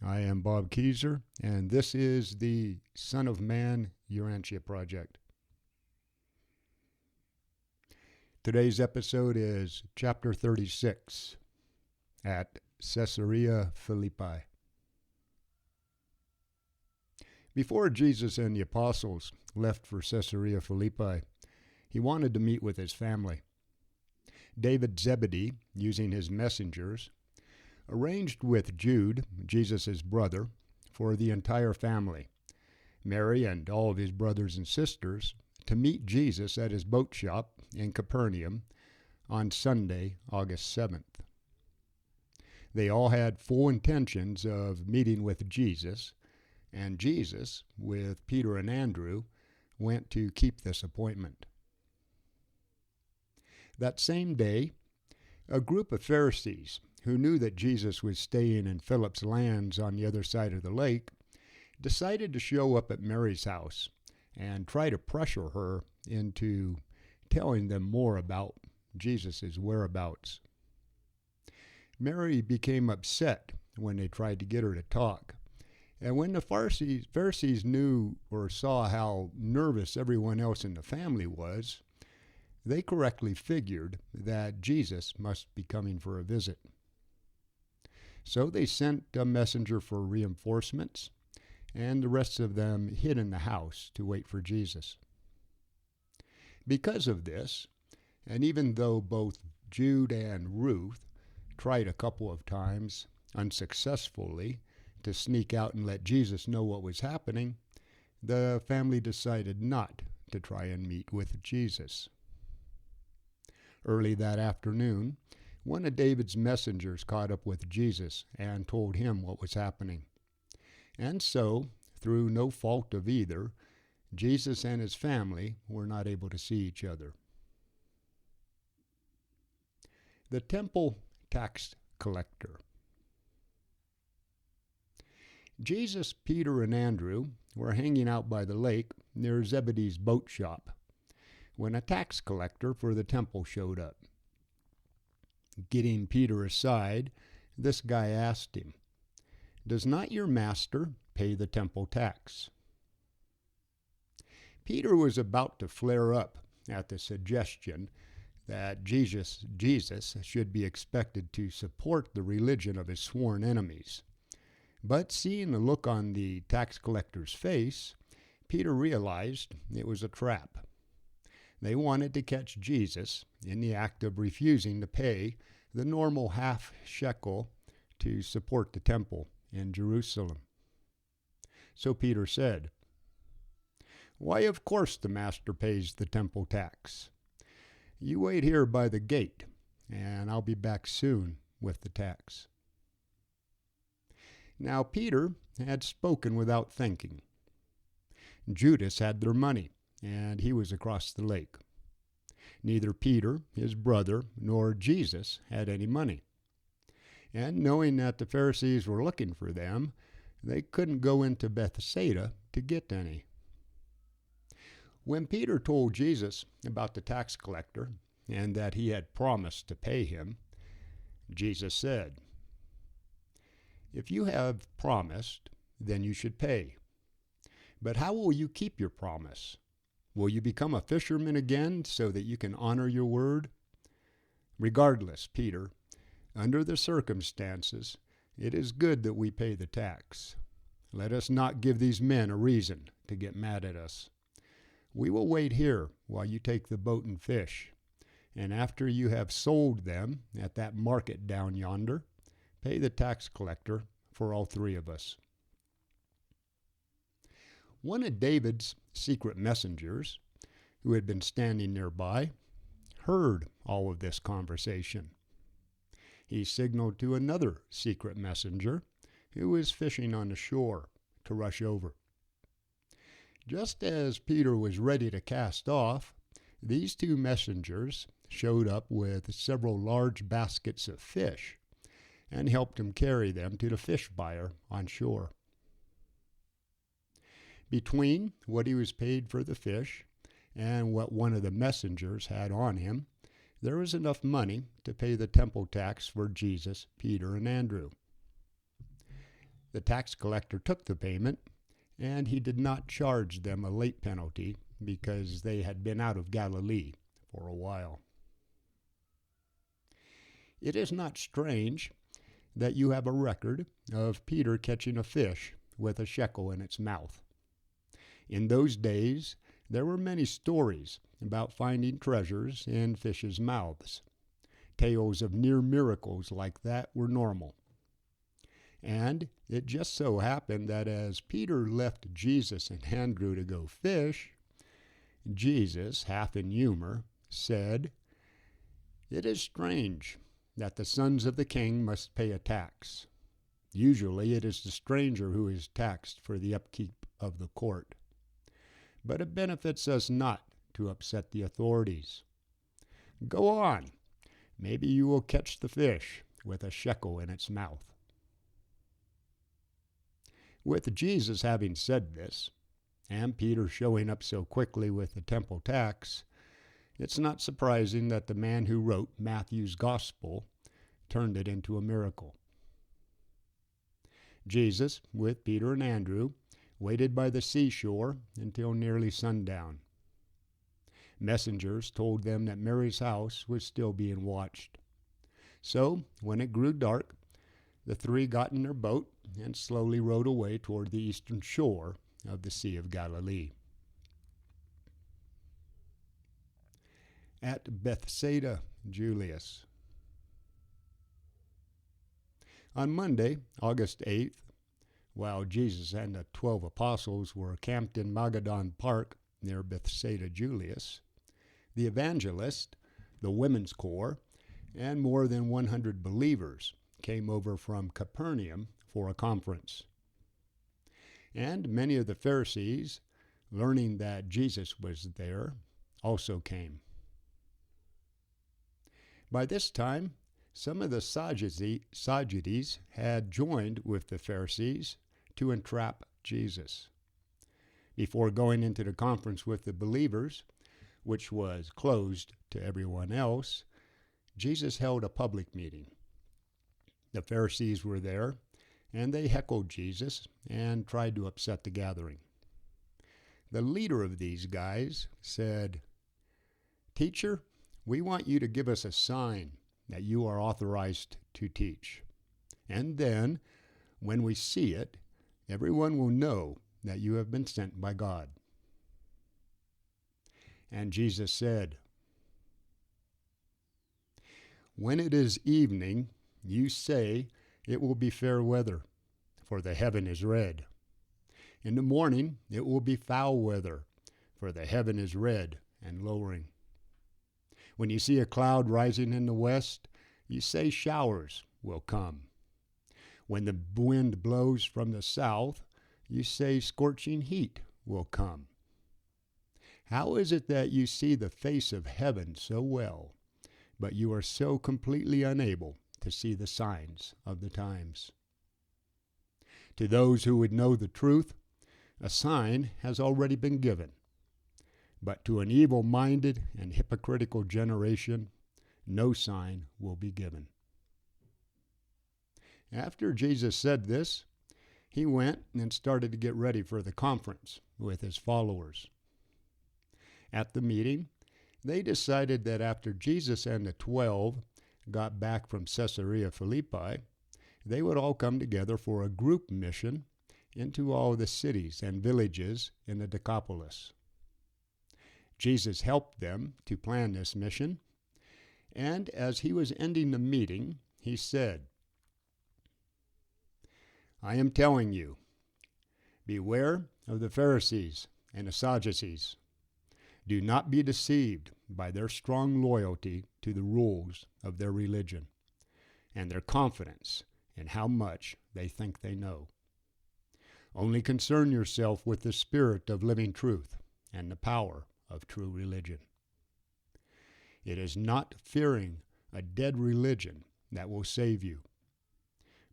I am Bob Keyser, and this is the Son of Man Urantia Project. Today's episode is Chapter 36 at Caesarea-Philippi. Before Jesus and the apostles left for Caesarea-Philippi, he wanted to meet with his family. David Zebedee, using his messengers, arranged with Jude, Jesus' brother, for the entire family, Mary and all of his brothers and sisters, to meet Jesus at his boat shop in Capernaum on Sunday, August 7th. They all had full intentions of meeting with Jesus, and Jesus, with Peter and Andrew, went to keep this appointment. That same day, a group of Pharisees who knew that Jesus was staying in Philip's lands on the other side of the lake, decided to show up at Mary's house and try to pressure her into telling them more about Jesus' whereabouts. Mary became upset when they tried to get her to talk, and when the Pharisees knew or saw how nervous everyone else in the family was, they correctly figured that Jesus must be coming for a visit. So they sent a messenger for reinforcements, and the rest of them hid in the house to wait for Jesus. Because of this, and even though both Jude and Ruth tried a couple of times unsuccessfully to sneak out and let Jesus know what was happening, the family decided not to try and meet with Jesus. Early that afternoon, one of David's messengers caught up with Jesus and told him what was happening. And so, through no fault of either, Jesus and his family were not able to see each other. The temple tax collector. Jesus, Peter, and Andrew were hanging out by the lake near Zebedee's boat shop when a tax collector for the temple showed up. Getting Peter aside, this guy asked him, "Does not your master pay the temple tax?" Peter was about to flare up at the suggestion that Jesus should be expected to support the religion of his sworn enemies. But seeing the look on the tax collector's face, Peter realized it was a trap. They wanted to catch Jesus in the act of refusing to pay the normal half shekel to support the temple in Jerusalem. So Peter said, "Why, of course the master pays the temple tax. You wait here by the gate, and I'll be back soon with the tax." Now Peter had spoken without thinking. Judas had their money, and he was across the lake. Neither Peter, his brother, nor Jesus had any money. And knowing that the Pharisees were looking for them, they couldn't go into Bethsaida to get any. When Peter told Jesus about the tax collector and that he had promised to pay him, Jesus said, "If you have promised, then you should pay. But how will you keep your promise? Will you become a fisherman again so that you can honor your word? Regardless, Peter, under the circumstances, it is good that we pay the tax. Let us not give these men a reason to get mad at us. We will wait here while you take the boat and fish, and after you have sold them at that market down yonder, pay the tax collector for all three of us." One of David's secret messengers, who had been standing nearby, heard all of this conversation. He signaled to another secret messenger, who was fishing on the shore, to rush over. Just as Peter was ready to cast off, these two messengers showed up with several large baskets of fish and helped him carry them to the fish buyer on shore. Between what he was paid for the fish and what one of the messengers had on him, there was enough money to pay the temple tax for Jesus, Peter, and Andrew. The tax collector took the payment, and he did not charge them a late penalty because they had been out of Galilee for a while. It is not strange that you have a record of Peter catching a fish with a shekel in its mouth. In those days, there were many stories about finding treasures in fishes' mouths. Tales of near miracles like that were normal. And it just so happened that as Peter left Jesus and Andrew to go fish, Jesus, half in humor, said, "It is strange that the sons of the king must pay a tax. Usually it is the stranger who is taxed for the upkeep of the court. But it benefits us not to upset the authorities. Go on. Maybe you will catch the fish with a shekel in its mouth." With Jesus having said this, and Peter showing up so quickly with the temple tax, it's not surprising that the man who wrote Matthew's gospel turned it into a miracle. Jesus, with Peter and Andrew, waited by the seashore until nearly sundown. Messengers told them that Mary's house was still being watched. So, when it grew dark, the three got in their boat and slowly rowed away toward the eastern shore of the Sea of Galilee. At Bethsaida, Julius. On Monday, August 8th, while Jesus and the 12 apostles were camped in Magadan Park near Bethsaida, Julius, the evangelist, the women's corps, and more than 100 believers came over from Capernaum for a conference. And many of the Pharisees, learning that Jesus was there, also came. By this time, some of the Sadducees had joined with the Pharisees to entrap Jesus. Before going into the conference with the believers, which was closed to everyone else, Jesus held a public meeting. The Pharisees were there, and they heckled Jesus and tried to upset the gathering. The leader of these guys said, "Teacher, we want you to give us a sign that you are authorized to teach. And then, when we see it, everyone will know that you have been sent by God." And Jesus said, "When it is evening, you say it will be fair weather, for the heaven is red. In the morning it will be foul weather, for the heaven is red and lowering. When you see a cloud rising in the west, you say showers will come. When the wind blows from the south, you say scorching heat will come. How is it that you see the face of heaven so well, but you are so completely unable to see the signs of the times?" To those who would know the truth, a sign has already been given. But to an evil-minded and hypocritical generation, no sign will be given. After Jesus said this, he went and started to get ready for the conference with his followers. At the meeting, they decided that after Jesus and the 12 got back from Caesarea-Philippi, they would all come together for a group mission into all the cities and villages in the Decapolis. Jesus helped them to plan this mission, and as he was ending the meeting, he said, "I am telling you, beware of the Pharisees and the Sadducees. Do not be deceived by their strong loyalty to the rules of their religion and their confidence in how much they think they know. Only concern yourself with the spirit of living truth and the power of true religion. It is not fearing a dead religion that will save you,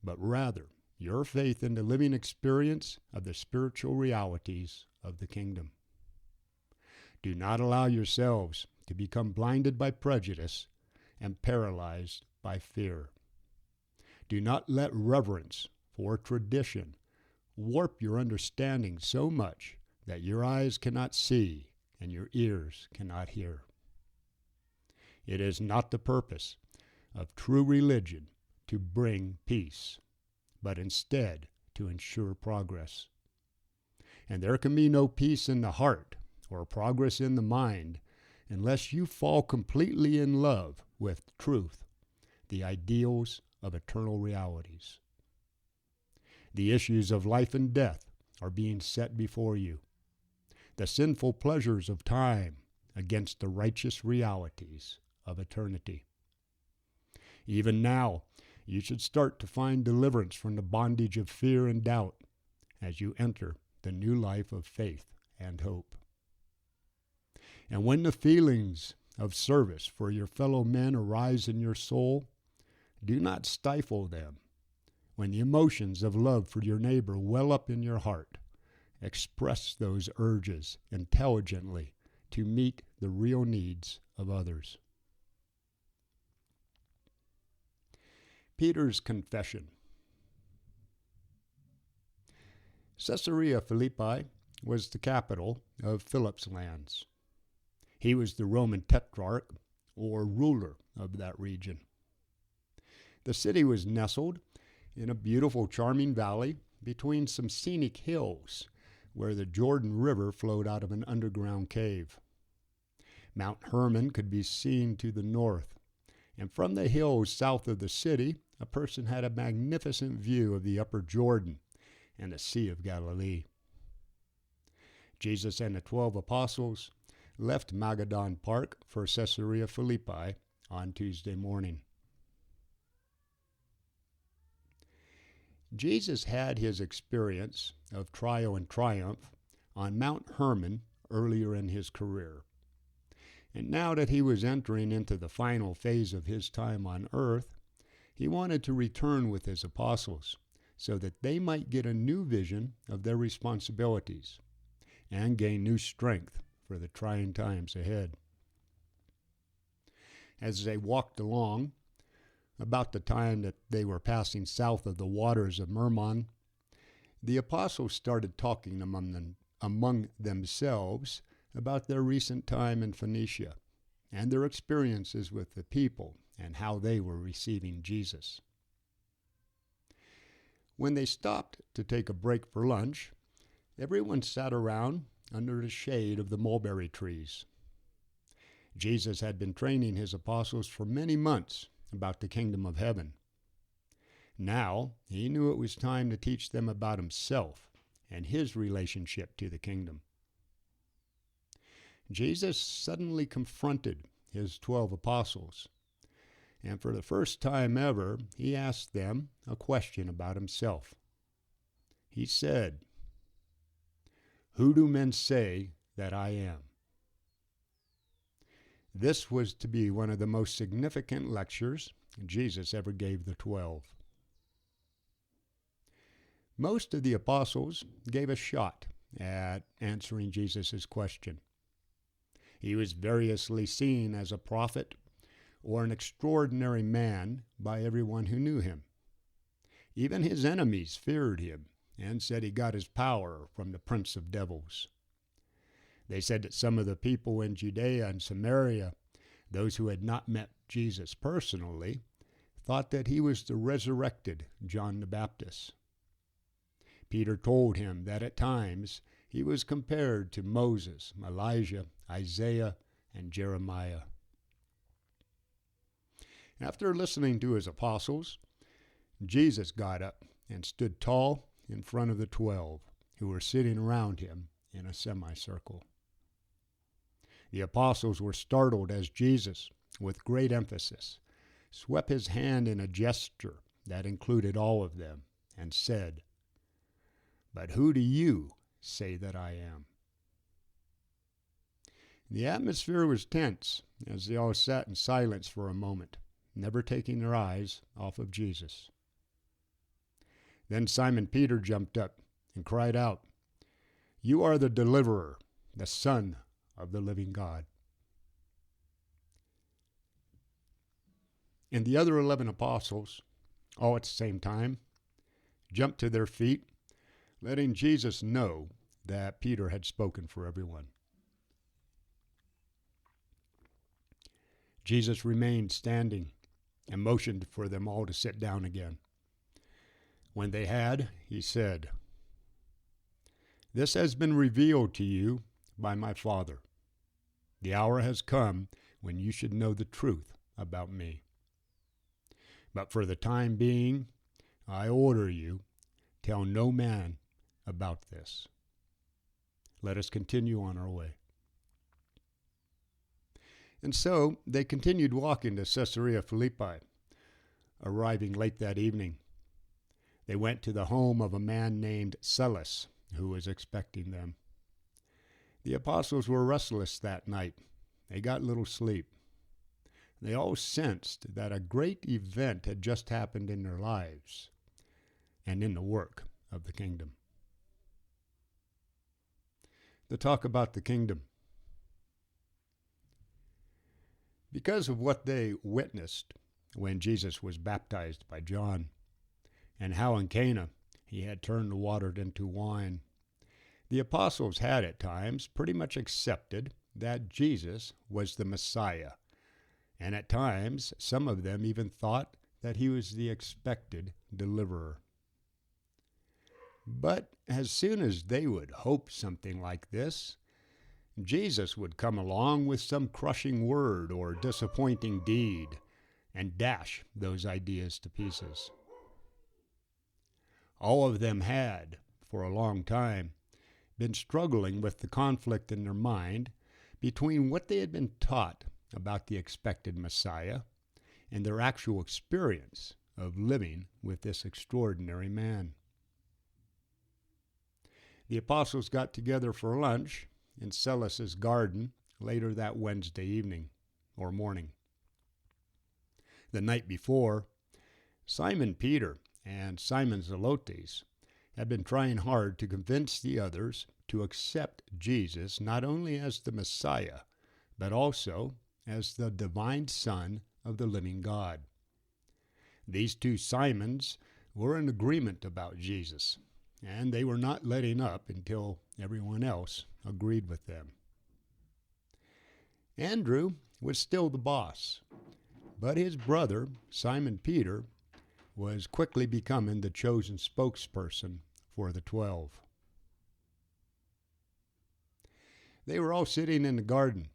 but rather your faith in the living experience of the spiritual realities of the kingdom. Do not allow yourselves to become blinded by prejudice and paralyzed by fear. Do not let reverence for tradition warp your understanding so much that your eyes cannot see and your ears cannot hear. It is not the purpose of true religion to bring peace, but instead to ensure progress. And there can be no peace in the heart or progress in the mind unless you fall completely in love with truth, the ideals of eternal realities. The issues of life and death are being set before you. The sinful pleasures of time against the righteous realities of eternity. Even now, you should start to find deliverance from the bondage of fear and doubt as you enter the new life of faith and hope. And when the feelings of service for your fellow men arise in your soul, do not stifle them. When the emotions of love for your neighbor well up in your heart, express those urges intelligently to meet the real needs of others. Peter's confession. Caesarea-Philippi was the capital of Philip's lands. He was the Roman tetrarch, or ruler, of that region. The city was nestled in a beautiful, charming valley between some scenic hills where the Jordan River flowed out of an underground cave. Mount Hermon could be seen to the north, and from the hills south of the city, a person had a magnificent view of the upper Jordan and the Sea of Galilee. Jesus and the 12 apostles left Magadan Park for Caesarea-Philippi on Tuesday morning. Jesus had his experience of trial and triumph on Mount Hermon earlier in his career. And now that he was entering into the final phase of his time on earth, he wanted to return with his apostles so that they might get a new vision of their responsibilities and gain new strength for the trying times ahead. As they walked along, about the time that they were passing south of the waters of Hermon, the apostles started talking among themselves about their recent time in Phoenicia and their experiences with the people and how they were receiving Jesus. When they stopped to take a break for lunch, everyone sat around under the shade of the mulberry trees. Jesus had been training his apostles for many months about the kingdom of heaven. Now, he knew it was time to teach them about himself and his relationship to the kingdom. Jesus suddenly confronted his 12 apostles, and for the first time ever, he asked them a question about himself. He said, "Who do men say that I am?" This was to be one of the most significant lectures Jesus ever gave the 12. Most of the apostles gave a shot at answering Jesus' question. He was variously seen as a prophet or an extraordinary man by everyone who knew him. Even his enemies feared him and said he got his power from the prince of devils. They said that some of the people in Judea and Samaria, those who had not met Jesus personally, thought that he was the resurrected John the Baptist. Peter told him that at times he was compared to Moses, Elijah, Isaiah, and Jeremiah. After listening to his apostles, Jesus got up and stood tall in front of the 12, who were sitting around him in a semicircle. The apostles were startled as Jesus, with great emphasis, swept his hand in a gesture that included all of them and said, "But who do you say that I am?" The atmosphere was tense as they all sat in silence for a moment, never taking their eyes off of Jesus. Then Simon Peter jumped up and cried out, "You are the deliverer, the Son of the living God." And the other 11 apostles, all at the same time, jumped to their feet, letting Jesus know that Peter had spoken for everyone. Jesus remained standing and motioned for them all to sit down again. When they had, he said, "This has been revealed to you by my Father. The hour has come when you should know the truth about me. But for the time being, I order you, tell no man about this." Let us continue on our way. And so they continued walking to Caesarea-Philippi, arriving late that evening. They went to the home of a man named Silas, who was expecting them. The apostles were restless that night. They got little sleep. They all sensed that a great event had just happened in their lives and in the work of the kingdom. The talk about the kingdom. Because of what they witnessed when Jesus was baptized by John, and how in Cana he had turned the water into wine, the apostles had at times pretty much accepted that Jesus was the Messiah, and at times some of them even thought that he was the expected deliverer. But as soon as they would hope something like this, Jesus would come along with some crushing word or disappointing deed and dash those ideas to pieces. All of them had, for a long time, been struggling with the conflict in their mind between what they had been taught about the expected Messiah and their actual experience of living with this extraordinary man. The apostles got together for lunch in Silas's garden later that Wednesday evening or morning. The night before, Simon Peter and Simon Zelotes had been trying hard to convince the others to accept Jesus not only as the Messiah, but also as the divine Son of the living God. These two Simons were in agreement about Jesus, and they were not letting up until everyone else agreed with them. Andrew was still the boss, but his brother, Simon Peter, was quickly becoming the chosen spokesperson for the 12. They were all sitting in the garden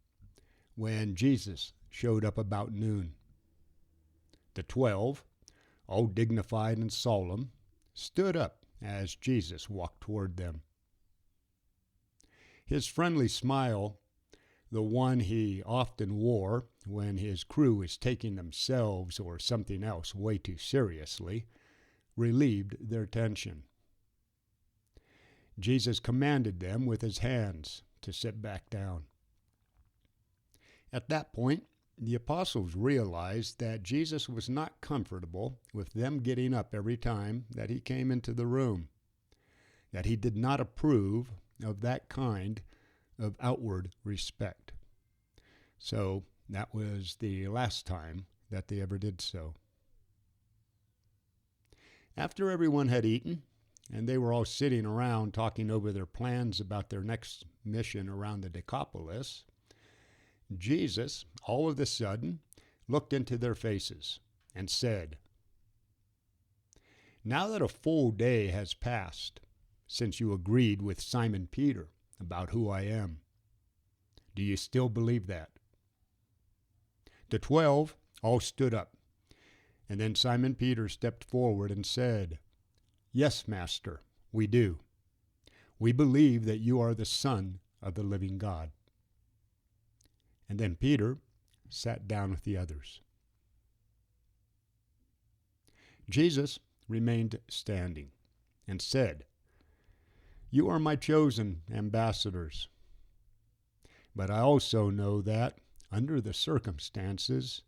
when Jesus showed up about noon. The 12, all dignified and solemn, stood up as Jesus walked toward them. His friendly smile, the one he often wore when his crew was taking themselves or something else way too seriously, relieved their tension. Jesus commanded them with his hands to sit back down. At that point, the apostles realized that Jesus was not comfortable with them getting up every time that he came into the room, that he did not approve of that kind of outward respect. So that was the last time that they ever did so. After everyone had eaten, and they were all sitting around talking over their plans about their next mission around the Decapolis, Jesus, all of a sudden, looked into their faces and said, "Now that a full day has passed since you agreed with Simon Peter about who I am, do you still believe that?" The 12 all stood up, and then Simon Peter stepped forward and said, "Yes, Master, we do. We believe that you are the Son of the living God." And then Peter sat down with the others. Jesus remained standing and said, "You are my chosen ambassadors. But I also know that, under the circumstances,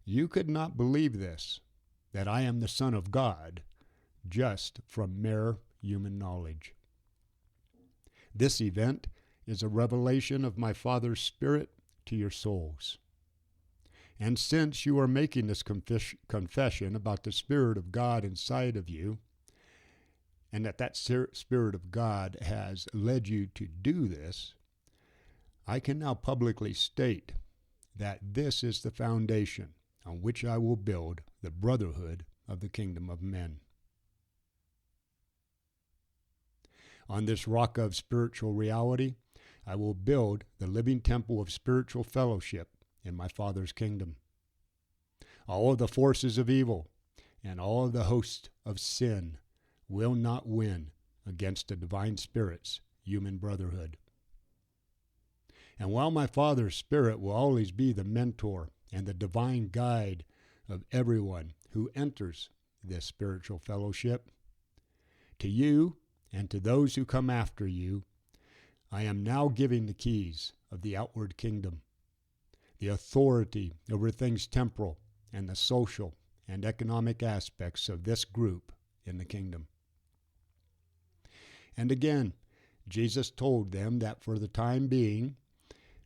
you could not believe this, that I am the Son of God, just from mere human knowledge. This event is a revelation of my Father's Spirit to your souls. And since you are making this confession about the Spirit of God inside of you, and that Spirit of God has led you to do this, I can now publicly state that this is the foundation on which I will build the brotherhood of the kingdom of men. On this rock of spiritual reality, I will build the living temple of spiritual fellowship in my Father's kingdom. All of the forces of evil and all of the hosts of sin will not win against the divine Spirit's human brotherhood. And while my Father's Spirit will always be the mentor and the divine guide of everyone who enters this spiritual fellowship, to you and to those who come after you, I am now giving the keys of the outward kingdom, the authority over things temporal and the social and economic aspects of this group in the kingdom. And again, Jesus told them that for the time being,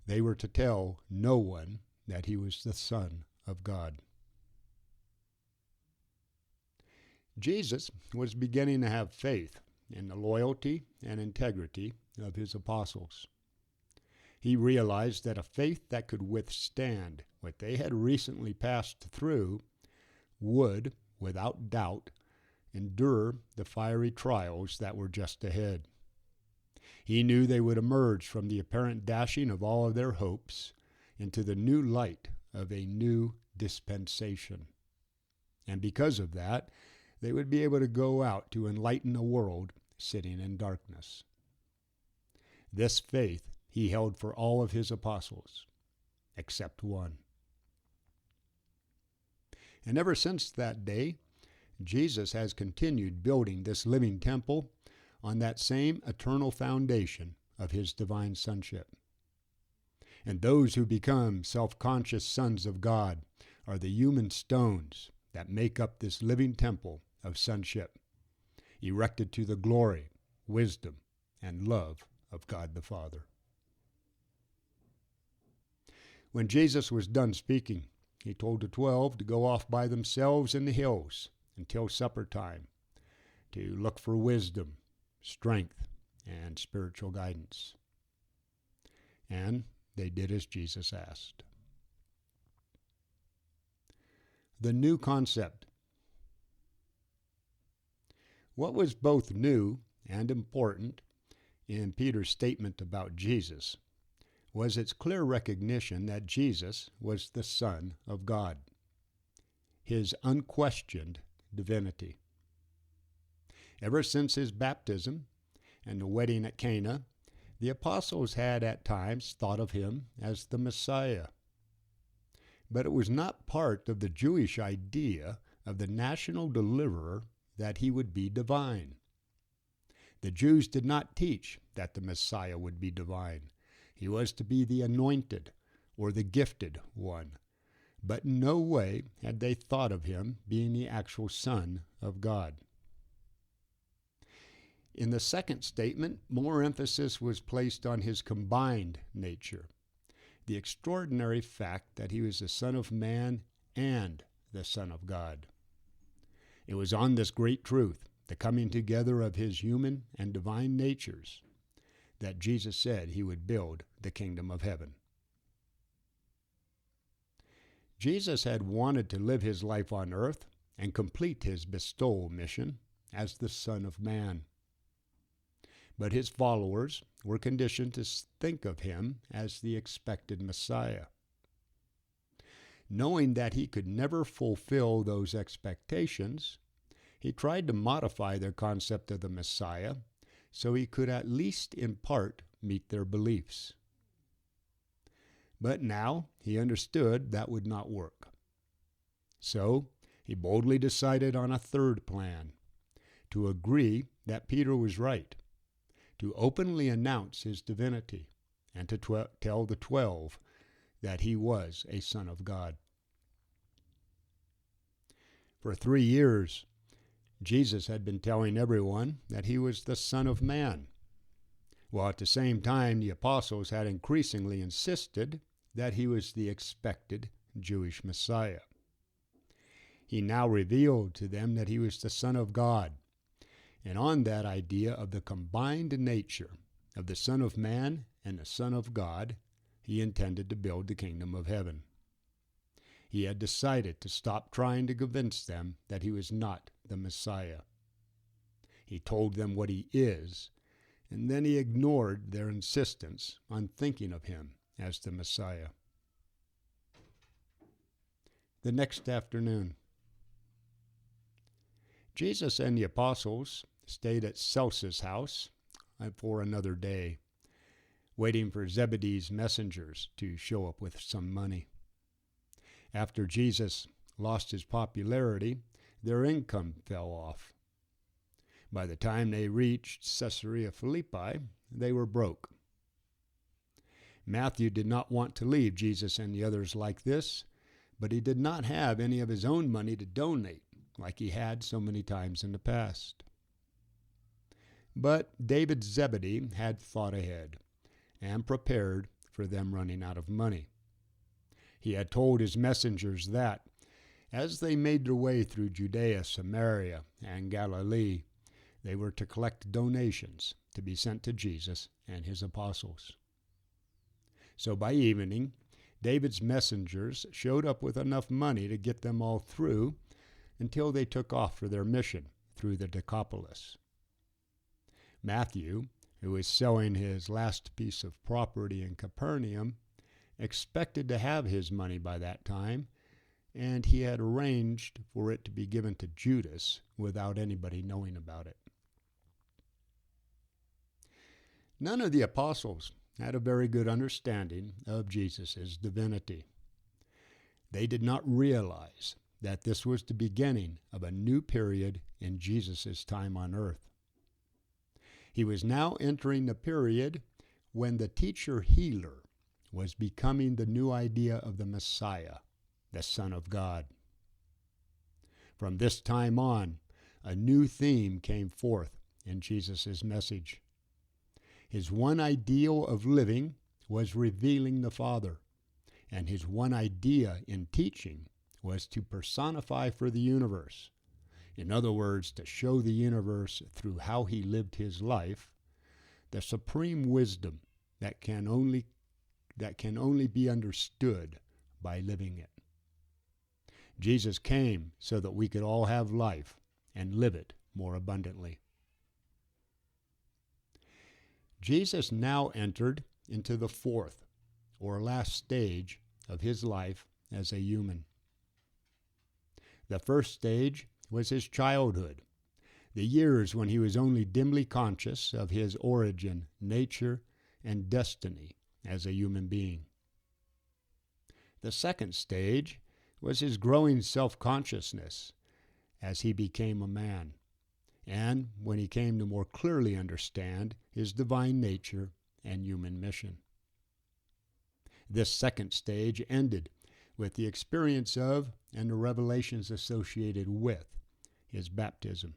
they were to tell no one that he was the Son of God. Jesus was beginning to have faith in the loyalty and integrity of his apostles. He realized that a faith that could withstand what they had recently passed through would, without doubt, endure the fiery trials that were just ahead. He knew they would emerge from the apparent dashing of all of their hopes into the new light of a new dispensation. And because of that, they would be able to go out to enlighten a world sitting in darkness. This faith he held for all of his apostles, except one. And ever since that day, Jesus has continued building this living temple on that same eternal foundation of his divine sonship. And those who become self-conscious sons of God are the human stones that make up this living temple of sonship, erected to the glory, wisdom, and love of God the Father. When Jesus was done speaking, he told the 12 to go off by themselves in the hills until supper time, to look for wisdom, strength, and spiritual guidance. And they did as Jesus asked. The new concept. What was both new and important in Peter's statement about Jesus was its clear recognition that Jesus was the Son of God, his unquestioned divinity. Ever since his baptism and the wedding at Cana, the apostles had at times thought of him as the Messiah. But it was not part of the Jewish idea of the national deliverer that he would be divine. The Jews did not teach that the Messiah would be divine. He was to be the anointed or the gifted one. But in no way had they thought of him being the actual Son of God. In the second statement, more emphasis was placed on his combined nature, the extraordinary fact that he was the Son of Man and the Son of God. It was on this great truth, the coming together of his human and divine natures, that Jesus said he would build the kingdom of heaven. Jesus had wanted to live his life on earth and complete his bestowal mission as the Son of Man. But his followers were conditioned to think of him as the expected Messiah. Knowing that he could never fulfill those expectations, he tried to modify their concept of the Messiah so he could at least in part meet their beliefs. But now he understood that would not work. So he boldly decided on a third plan, to agree that Peter was right, to openly announce his divinity, and to tell the 12 that he was a Son of God. For 3 years, Jesus had been telling everyone that he was the Son of Man, while at the same time the apostles had increasingly insisted that he was the expected Jewish Messiah. He now revealed to them that he was the Son of God, And on that idea of the combined nature of the Son of Man and the Son of God, he intended to build the kingdom of heaven. He had decided to stop trying to convince them that he was not the Messiah. He told them what he is, and then he ignored their insistence on thinking of him as the Messiah. The next afternoon, Jesus and the apostles stayed at Celsus' house for another day, waiting for Zebedee's messengers to show up with some money. After Jesus lost his popularity, their income fell off. By the time they reached Caesarea-Philippi, they were broke. Matthew did not want to leave Jesus and the others like this, but he did not have any of his own money to donate like he had so many times in the past. But David Zebedee had thought ahead and prepared for them running out of money. He had told his messengers that, as they made their way through Judea, Samaria, and Galilee, they were to collect donations to be sent to Jesus and his apostles. So by evening, David's messengers showed up with enough money to get them all through until they took off for their mission through the Decapolis. Matthew, who was selling his last piece of property in Capernaum, expected to have his money by that time, and he had arranged for it to be given to Judas without anybody knowing about it. None of the apostles had a very good understanding of Jesus' divinity. They did not realize that this was the beginning of a new period in Jesus' time on earth. He was now entering the period when the teacher-healer was becoming the new idea of the Messiah, the Son of God. From this time on, a new theme came forth in Jesus' message. His one ideal of living was revealing the Father, and his one idea in teaching was to personify for the universe. In other words, to show the universe through how he lived his life, the supreme wisdom that can only be understood by living it. Jesus came so that we could all have life and live it more abundantly. Jesus now entered into the fourth or last stage of his life as a human. The first stage was his childhood, the years when he was only dimly conscious of his origin, nature, and destiny as a human being. The second stage was his growing self-consciousness as he became a man, and when he came to more clearly understand his divine nature and human mission. This second stage ended with the experience of and the revelations associated with his baptism.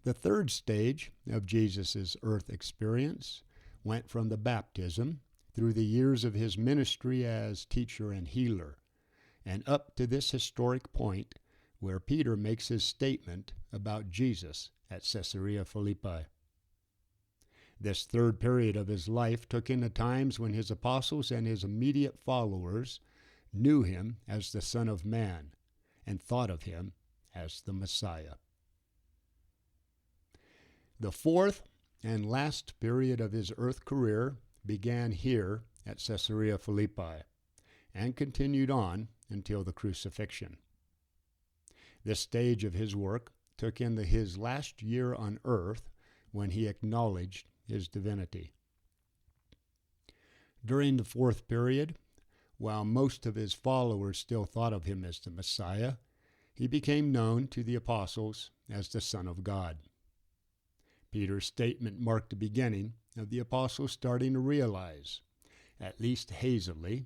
The third stage of Jesus' earth experience went from the baptism through the years of his ministry as teacher and healer, and up to this historic point where Peter makes his statement about Jesus at Caesarea-Philippi. This third period of his life took in the times when his apostles and his immediate followers knew him as the Son of Man and thought of him as the Messiah. The fourth and last period of his earth career began here at Caesarea-Philippi and continued on until the crucifixion. This stage of his work took in his last year on earth when he acknowledged his divinity. During the fourth period, while most of his followers still thought of him as the Messiah, he became known to the apostles as the Son of God. Peter's statement marked the beginning of the apostles starting to realize, at least hazily,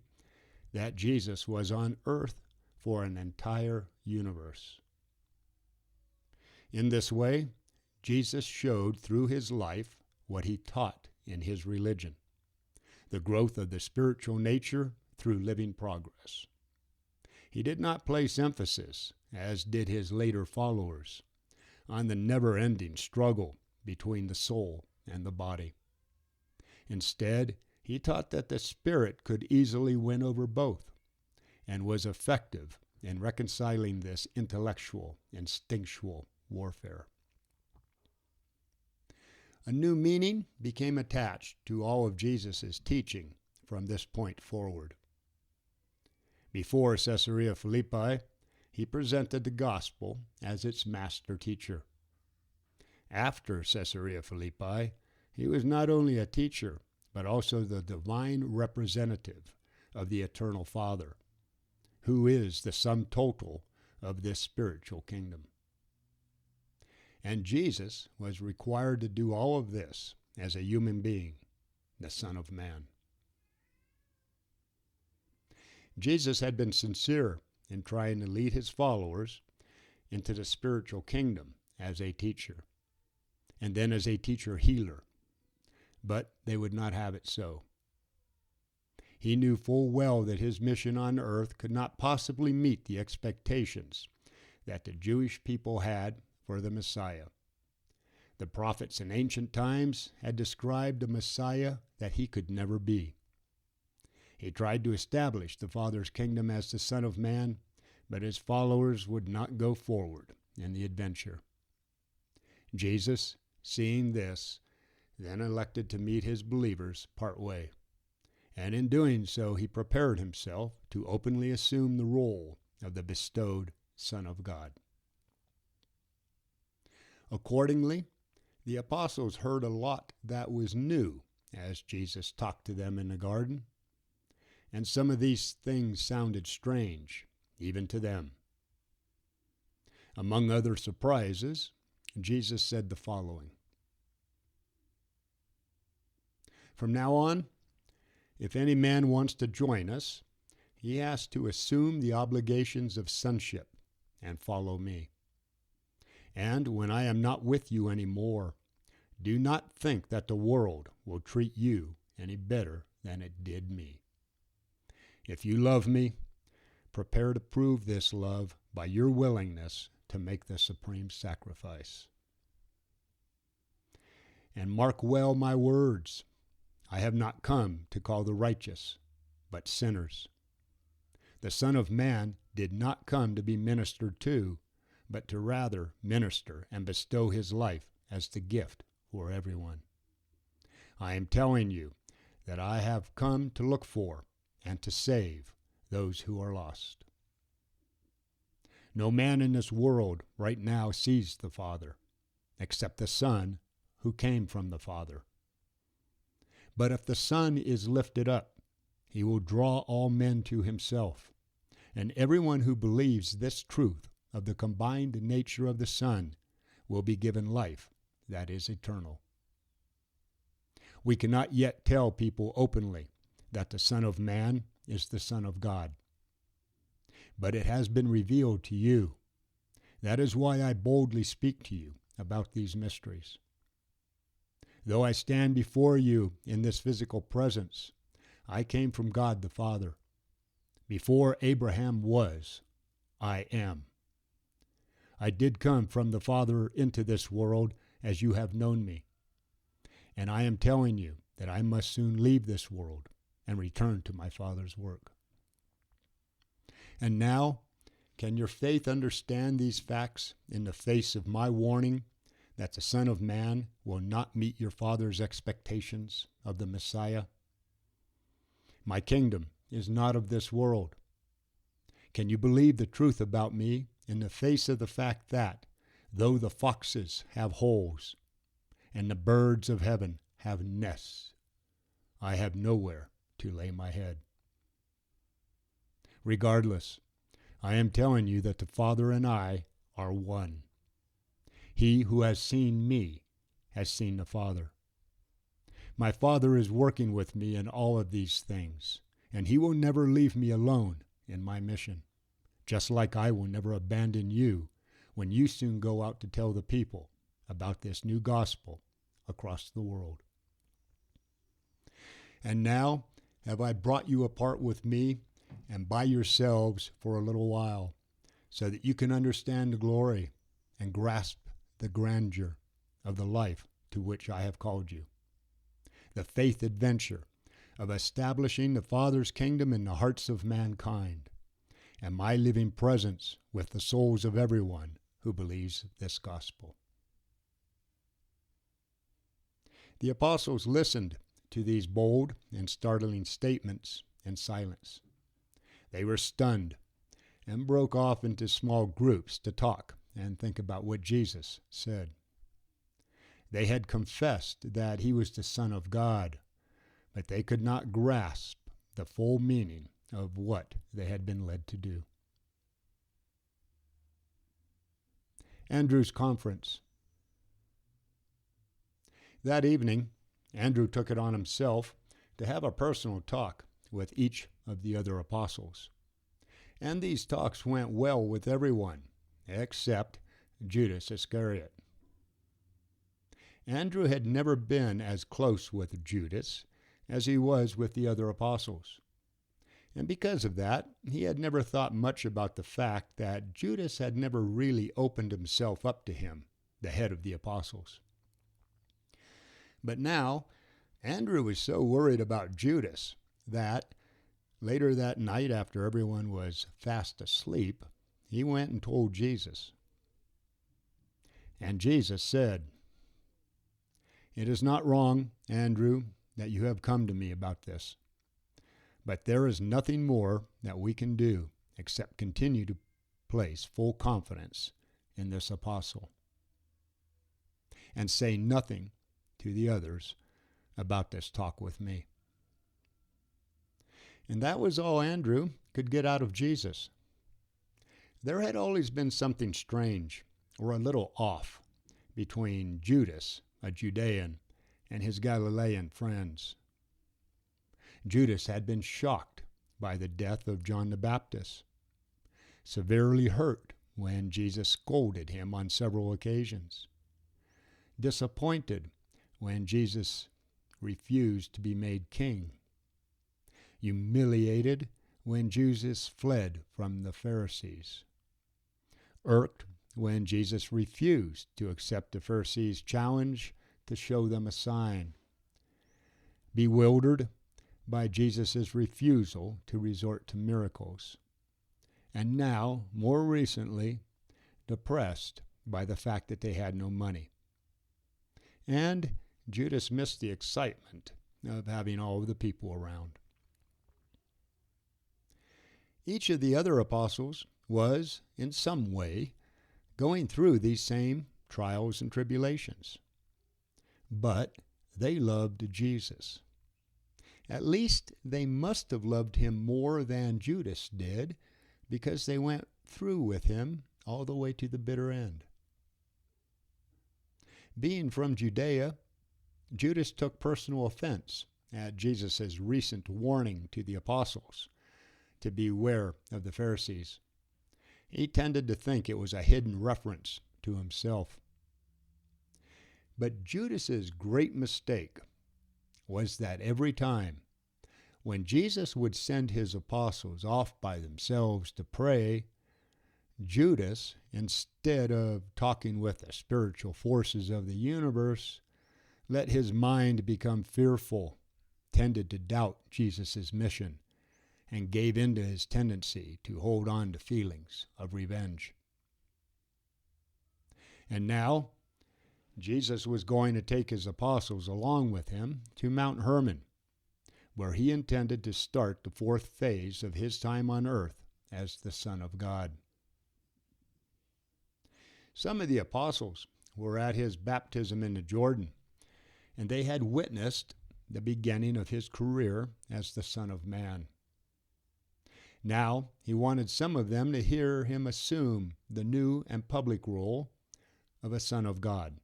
that Jesus was on earth for an entire universe. In this way, Jesus showed through his life what he taught in his religion, the growth of the spiritual nature through living progress. He did not place emphasis, as did his later followers, on the never-ending struggle between the soul and the body. Instead, he taught that the spirit could easily win over both and was effective in reconciling this intellectual, instinctual warfare. A new meaning became attached to all of Jesus' teaching from this point forward. Before Caesarea-Philippi, he presented the gospel as its master teacher. After Caesarea-Philippi, he was not only a teacher, but also the divine representative of the eternal Father, who is the sum total of this spiritual kingdom. And Jesus was required to do all of this as a human being, the Son of Man. Jesus had been sincere in trying to lead his followers into the spiritual kingdom as a teacher, and then as a teacher-healer, but they would not have it so. He knew full well that his mission on earth could not possibly meet the expectations that the Jewish people had for the Messiah. The prophets in ancient times had described a Messiah that he could never be. He tried to establish the Father's kingdom as the Son of Man, but his followers would not go forward in the adventure. Jesus, seeing this, then elected to meet his believers partway, and in doing so he prepared himself to openly assume the role of the bestowed Son of God. Accordingly, the apostles heard a lot that was new as Jesus talked to them in the garden, and some of these things sounded strange, even to them. Among other surprises, Jesus said the following: "From now on, if any man wants to join us, he has to assume the obligations of sonship and follow me. And when I am not with you anymore, do not think that the world will treat you any better than it did me. If you love me, prepare to prove this love by your willingness to make the supreme sacrifice. And mark well my words. I have not come to call the righteous, but sinners. The Son of Man did not come to be ministered to, but to rather minister and bestow his life as the gift for everyone. I am telling you that I have come to look for and to save those who are lost. No man in this world right now sees the Father, except the Son who came from the Father. But if the Son is lifted up, he will draw all men to himself, and everyone who believes this truth of the combined nature of the Son will be given life that is eternal. We cannot yet tell people openly that the Son of Man is the Son of God. But it has been revealed to you. That is why I boldly speak to you about these mysteries. Though I stand before you in this physical presence, I came from God the Father. Before Abraham was, I am. I did come from the Father into this world as you have known me. And I am telling you that I must soon leave this world and return to my Father's work. And now, can your faith understand these facts in the face of my warning that the Son of Man will not meet your Father's expectations of the Messiah? My kingdom is not of this world. Can you believe the truth about me in the face of the fact that, though the foxes have holes and the birds of heaven have nests, I have nowhere to lay my head? Regardless, I am telling you that the Father and I are one. He who has seen me has seen the Father. My Father is working with me in all of these things, and he will never leave me alone in my mission, just like I will never abandon you when you soon go out to tell the people about this new gospel across the world. And now have I brought you apart with me and by yourselves for a little while, so that you can understand the glory and grasp the grandeur of the life to which I have called you, the faith adventure of establishing the Father's kingdom in the hearts of mankind, and my living presence with the souls of everyone who believes this gospel. The apostles listened to these bold and startling statements in silence. They were stunned and broke off into small groups to talk and think about what Jesus said. They had confessed that he was the Son of God, but they could not grasp the full meaning of what they had been led to do. Andrew's conference. That evening, Andrew took it on himself to have a personal talk with each of the other apostles. And these talks went well with everyone, except Judas Iscariot. Andrew had never been as close with Judas as he was with the other apostles. And because of that, he had never thought much about the fact that Judas had never really opened himself up to him, the head of the apostles. But now, Andrew was so worried about Judas that later that night, after everyone was fast asleep, he went and told Jesus. And Jesus said, "It is not wrong, Andrew, that you have come to me about this. But there is nothing more that we can do except continue to place full confidence in this apostle and say nothing to the others about this talk with me." And that was all Andrew could get out of Jesus. There had always been something strange or a little off between Judas, a Judean, and his Galilean friends. Judas had been shocked by the death of John the Baptist, severely hurt when Jesus scolded him on several occasions, disappointed when Jesus refused to be made king, humiliated when Jesus fled from the Pharisees, irked when Jesus refused to accept the Pharisees' challenge to show them a sign, bewildered by Jesus' refusal to resort to miracles, and now, more recently, depressed by the fact that they had no money. And Judas missed the excitement of having all of the people around. Each of the other apostles was, in some way, going through these same trials and tribulations. But they loved Jesus. At least they must have loved him more than Judas did, because they went through with him all the way to the bitter end. Being from Judea, Judas took personal offense at Jesus' recent warning to the apostles to beware of the Pharisees. He tended to think it was a hidden reference to himself. But Judas's great mistake was that every time when Jesus would send his apostles off by themselves to pray, Judas, instead of talking with the spiritual forces of the universe, let his mind become fearful, tended to doubt Jesus' mission, and gave in to his tendency to hold on to feelings of revenge. And now, Jesus was going to take his apostles along with him to Mount Hermon, where he intended to start the fourth phase of his time on earth as the Son of God. Some of the apostles were at his baptism in the Jordan, and they had witnessed the beginning of his career as the Son of Man. Now, he wanted some of them to hear him assume the new and public role of a Son of God.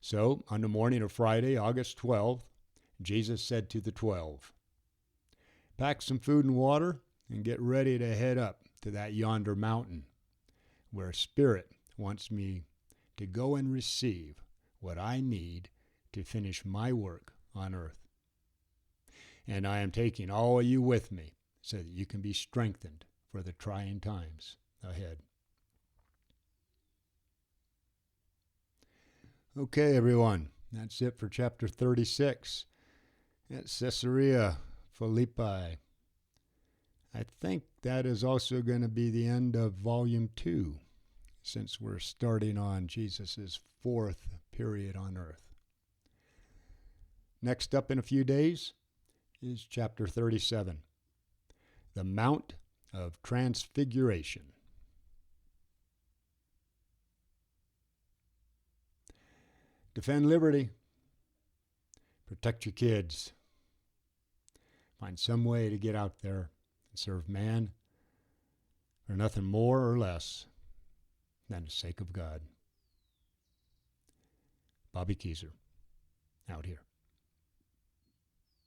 So, on the morning of Friday, August 12th, Jesus said to the 12, "Pack some food and water and get ready to head up to that yonder mountain, where Spirit wants me to go and receive what I need to finish my work on earth. And I am taking all of you with me so that you can be strengthened for the trying times ahead." Okay, everyone, that's it for chapter 36 at Caesarea-Philippi. I think that is also going to be the end of volume 2, since we're starting on Jesus' 4th period on earth. Next up in a few days is chapter 37, the Mount of Transfiguration. Defend liberty. Protect your kids. Find some way to get out there and serve man for nothing more or less than the sake of God. Bobby Keyser, out here.